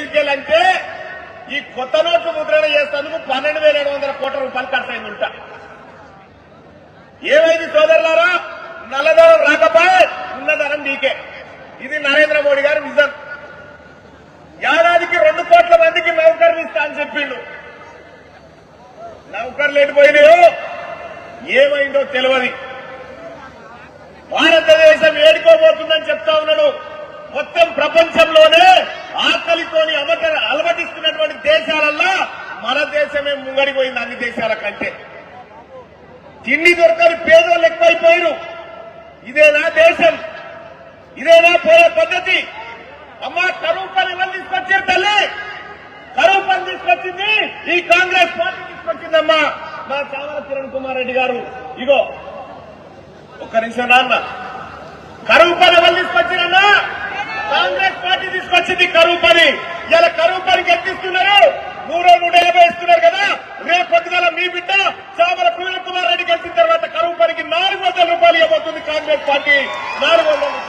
ఎన్నికలంటే ఈ కొత్త నోట్లు ముద్రణ చేసేందుకు 12,700 కోట్ల రూపాయలు ఖర్చయింది ఉంటా. ఏమైంది సోదరులారా? నల్లధనం రాకపోయి ఉన్నధనం నీకే. ఇది నరేంద్ర మోడీ గారి విజన్. ఏడాదికి 2 కోట్ల మందికి నౌకర్లు ఇస్తా అని చెప్పిండు. నౌకర్లు ఎటుపోయినాయో ఏమైందో తెలియదు. భారతదేశం ఏడుకోబోతుందని చెప్తా ఉన్నాడు. మొత్తం ప్రపంచంలోనే ఆకలితోని అలమటిస్తున్నటువంటి దేశాలల్లో మన దేశమే ముంగడిపోయింది అన్ని దేశాల కంటే. తిండి దొరకని పేదోళ్ళు ఎక్కువైపోయారు. ఇదేనా దేశం? ఇదేనా పోయే పద్ధతి? అమ్మా, కరువు పని ఎవరు తీసుకొచ్చారు తల్లి? కరువు పని తీసుకొచ్చింది ఈ కాంగ్రెస్ పార్టీ తీసుకొచ్చిందమ్మా. మా చావల కిరణ్ కుమార్ రెడ్డి గారు ఇగో ఒక్క నిమిషం నాన్న. కరువు పని ఎవరు తీసుకొచ్చారన్నా? కాంగ్రెస్ పార్టీ తీసుకొచ్చింది కరువు పని. ఇలా కరువు పనికి ఎక్కిస్తున్నారు. 100-150 ఇస్తున్నారు కదా. రేపు పొద్దుగల మీ బిడ్డ చావల కిరణ్ కుమార్ రెడ్డి గెలిచిన తర్వాత కరువు పనికి 400 రూపాయలు ఇవ్వబోతుంది కాంగ్రెస్ పార్టీ. 400